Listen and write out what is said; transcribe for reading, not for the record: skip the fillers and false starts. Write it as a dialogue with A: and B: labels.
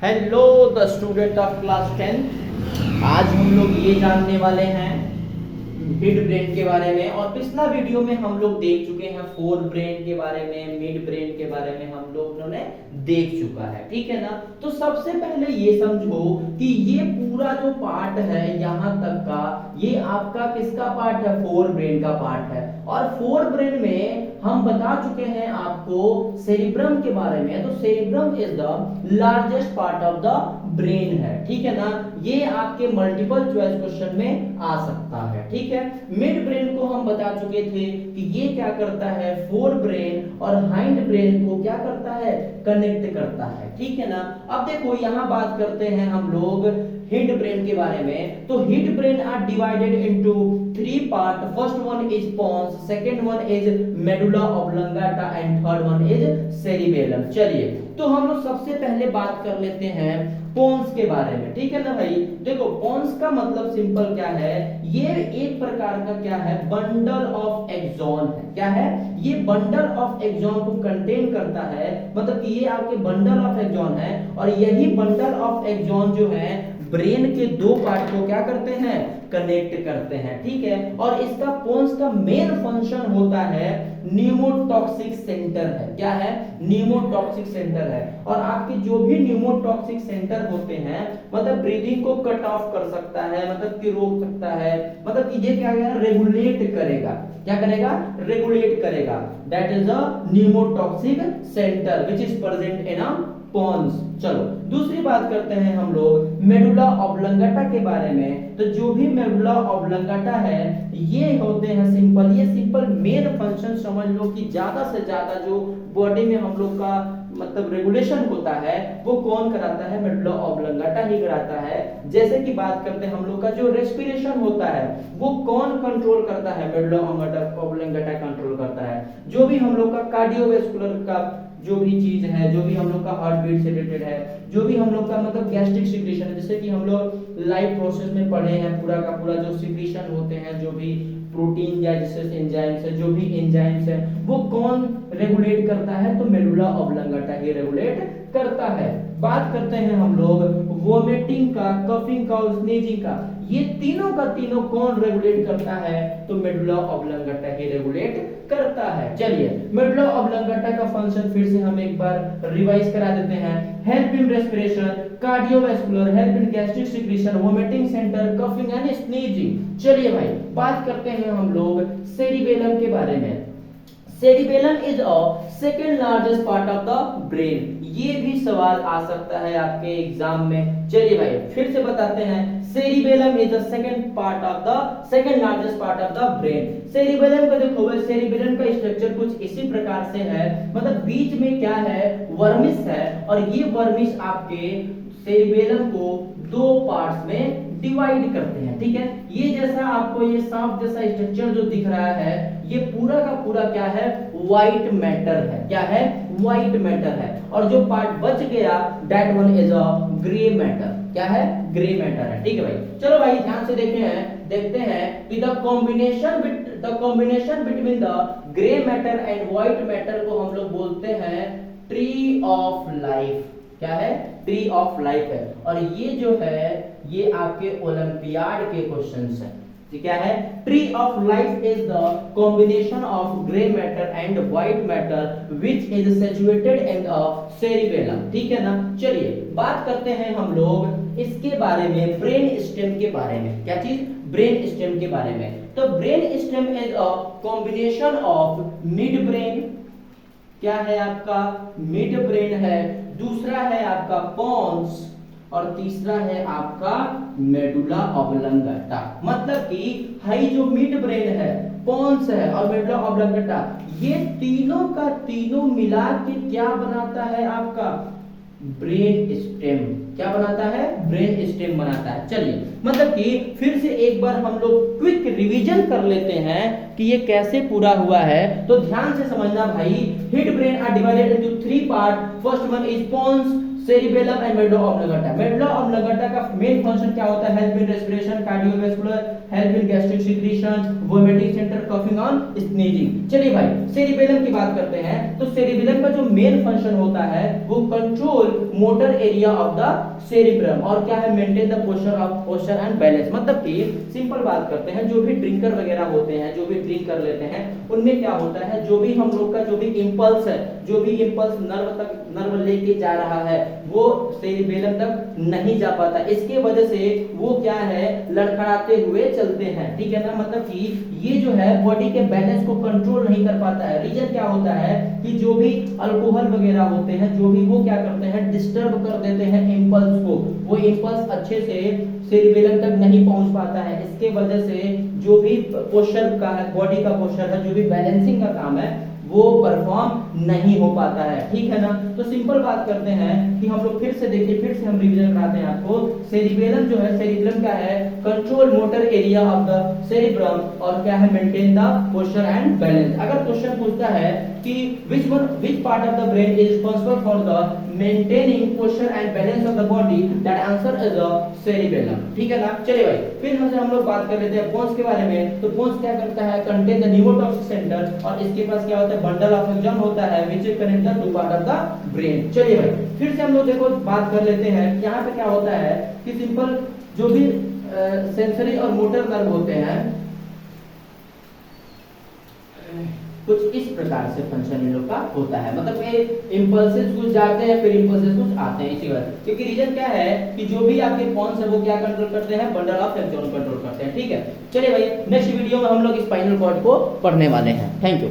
A: Hello the student of class 10। आज हम लोग ये जानने वाले हैं मिड ब्रेन के बारे में। और पिछला वीडियो में हम लोग देख चुके हैं फोर ब्रेन के बारे में, मिड ब्रेन के बारे में हम लोगों ने देख चुका है, ठीक है ना। तो सबसे पहले ये समझो कि ये पूरा जो पार्ट है यहाँ तक का, ये आपका किसका पार्ट है? फोर ब्रेन का पार्ट है। और फोर ब्रेन में हम बता चुके हैं आपको सेरिब्रम के बारे में। तो cerebrum is the largest part of the brain है, ठीक है ना। ये आपके मल्टीपल चॉइस क्वेश्चन में आ सकता है, ठीक है। मिड ब्रेन को हम बता चुके थे कि ये क्या करता है, फोर ब्रेन और हाइंड ब्रेन को क्या करता है, कनेक्ट करता है, ठीक है ना। अब देखो यहां बात करते हैं हम लोग हिंड ब्रेन के बारे में। तो hind brain are divided into three part. First one is pons, second one is medulla oblongata and third one is cerebellum. चलिए तो हम लोग सबसे पहले बात कर लेते हैं पोन्स के बारे में, ठीक है ना भाई। देखो पोन्स का मतलब सिंपल क्या है, ये एक प्रकार का क्या है, बंडल ऑफ एक्सॉन है। क्या है ये? बंडल ऑफ एक्सॉन को कंटेन करता है, मतलब कि ये आपके बंडल ऑफ एक्सॉन है। और यही बंडल ऑफ एक्सॉन जो है ब्रेन के दो पार्ट को क्या करते हैं, कनेक्ट करते हैं, ठीक है। और इसका पोन्स का मेन फंक्शन होता है न्यूमोटॉक्सिक सेंटर है। क्या है? न्यूमोटॉक्सिक सेंटर है। और आपके जो भी न्यूमोटॉक्सिक सेंटर होते हैं, मतलब ब्रीदिंग को कट ऑफ कर सकता है, मतलब कि रोक सकता है, मतलब कि ये क्या है, रेगुलेट करेगा। क्या करेगा? रेगुलेट करेगा। That is a pneumotaxic centre which is present in a pons. चलो दूसरी बात करते हैं हम लोग मेडुला ऑब्लंगाटा के बारे में। तो जो भी मेडुला ऑब्लंगाटा है ये होते हैं सिंपल, ये सिंपल मेन फंक्शन समझ लो कि ज्यादा से ज्यादा जो बॉडी में हम लोग का मतलब रेगुलेशन होता है वो कौन कराता है? मेडुला ऑब्लंगाटा ही कराता है। जैसे कि बात करते हैं हम लोग का जो रेस्पिरेशन होता है वो कौन कंट्रोल करता है? मेडुला ऑब्लंगाटा कंट्रोल करता है। जो भी हम लोग का कार्डियोवैस्कुलर का जो भी चीज है, जो भी हम लोग का हार्ट बीट से रिलेटेड है, जो भी हम लोग का मतलब गैस्ट्रिक सिक्रीशन है, जैसे कि हम लोग लाइफ प्रोसेस में पढ़े हैं, पूरा का पूरा जो सिक्रीशन होते हैं, जो भी प्रोटीन या जैसे एंजाइम्स है, जो भी एंजाइम्स है वो कौन रेगुलेट करता है? तो मेडुला ऑब्लंगाटा ही रेगुलेट करता है। बात करते हैं हम लोग वोमिटिंग का, कफिंग का और स्नीजिंग का, ये तीनों का तीनों कौन रेगुलेट करता है? तो मेडुला ऑब्लंगाटा ही रेगुलेट करता है। चलिए मेडुला ऑब्लंगाटा का फंक्शन फिर से हम एक बार रिवाइज करा देते हैं। Help in respiration, cardiovascular, help in gastric secretion, vomiting centre, coughing and sneezing. चलिए भाई बात करते हैं हम लोग सेरिबेलम के बारे में। Cerebellum is a second largest part of the brain. ये भी सवाल आ सकता है आपके एग्जाम में। चलिए भाई फिर से बताते हैं, cerebellum is the second largest part of the brain. Cerebellum का देखो भाई, सेरिबेलम का स्ट्रक्चर कुछ इसी प्रकार से है, मतलब बीच में क्या है, वर्मिस है। और ये वर्मिस आपके सेरिबेलम को दो पार्ट्स में डिवाइड करते हैं, ठीक है। ये जैसा आपको ये सांप जैसा स्ट्रक्चर जो दिख रहा है, ये पूरा का पूरा क्या है, व्हाइट मैटर है। क्या है? व्हाइट मैटर है। और जो पार्ट बच गया that one is a grey matter. क्या है? ग्रे मैटर है, ठीक है भाई। चलो भाई ध्यान से देखते हैं कि the combination between the grey matter and white matter को हम लोग बोलते हैं ट्री ऑफ लाइफ। क्या है? ट्री ऑफ लाइफ है। और ये जो है ये आपके ओलंपियाड के क्वेश्चंस हैं। क्या है? Tree of life is the combination of grey matter and white matter which is situated in a cerebellum, ठीक है ना। चलिए बात करते हैं हम लोग इसके बारे में, ब्रेन स्टेम के बारे में। क्या चीज? ब्रेन स्टेम के बारे में। तो brain stem is a combination of mid brain, क्या है आपका, मिड ब्रेन है, दूसरा है आपका पोन्स, और तीसरा है आपका मेडुला ऑब्लंगाटा। मतलब कि हाई जो मिड ब्रेन है, पोन्स है और मेडुला ऑब्लंगाटा, ये तीनों का तीनों मिला के क्या बनाता है आपका ब्रेन स्टेम। क्या बनाता है? ब्रेन स्टेम बनाता है। चलिए मतलब कि फिर से एक बार हम लोग क्विक रिवीजन कर लेते हैं कि ये कैसे पूरा हुआ है। तो ध्यान से समझना भाई, head brain are divided into three part. First one is pons, cerebellum and medulla oblongata. Medulla oblongata का मेन फंक्शन क्या होता है? Help in respiration, cardiovascular, help in gastric secretion, vomiting centre, coughing on sneezing. चलिए भाई cerebellum की बात करते हैं। तो सेरिबेलम का जो मेन फंक्शन होता है वो control motor area of the cerebrum और क्या है? Maintain the posture and balance. मतलब कि सिंपल बात करते हैं, जो भी ड्रिंकर वगैरह होते हैं, जो भी ड्रिंक कर लेते हैं, उनमें क्या होता है? जो भी हम लोग का जो भी इंपल्स है, जो भी इंपल्स नर्व लेके जा रहा है वो सेरिबेलम तक नहीं जा पाता। इसके वजह से वो क्या है? लड़खड़ाते हुए चलते हैं, ठीक है ना? मतलब कि ये जो है बॉडी के बैलेंस को कंट्रोल नहीं कर पाता है। रीजन क्या होता है कि जो भी अल्कोहल वगैरह होते हैं, जो भी वो क्या करते हैं? डिस्टर्ब कर देते हैं इंपल्स को। वो इंपल्स अच्छे से सेरिबेलम तक नहीं पहुंच पाता है। इसके वजह से जो भी पोस्चर का है, बॉडी का पोस्चर है, जो भी बैलेंसिंग का काम है वो परफॉर्म नहीं हो पाता है, ठीक है ना? तो सिंपल बात करते हैं कि हम लोग फिर से देखिए, फिर से हम रिवीजन कराते हैं आपको। सेरिबेलम जो है, सेरिबेलम क्या है? Control motor area of the cerebrum और क्या है? Maintain the posture and balance. अगर क्वेश्चन पूछता है कि which part of the brain is responsible for the maintaining posture and balance of the body, that answer is the cerebellum, ठीक है ना? चलिए भाई फिर हम लोग बात कर लेते हैं पोन्स के बारे में। तो पोन्स क्या करता है? कंटेन द न्यूरोटॉक्सिक सेंटर और इसके पास क्या होता है? बंडल ऑफ एक्सॉन होता है which connect the two part of the brain. चलिए भाई फिर से हम लोग देखो बात कर लेते हैं। यहाँ पे क्या होता है कि सिंपल जो भी सेंसरी और मोटर नर्व होते हैं कुछ इस प्रकार से फंक्शन इन लोग का होता है। मतलब ये इंपल्सेस कुछ जाते हैं फिर इंपल्सेस कुछ आते हैं, इसी वजह। क्योंकि रीजन क्या है कि जो भी आपके पॉन्स है वो क्या कंट्रोल करते हैं? बंडल ऑफ एक्सॉन कंट्रोल करते हैं, ठीक है? चलिए भाई नेक्स्ट वीडियो में हम लोग स्पाइनल कॉर्ड को पढ़ने वाले हैं। Thank you.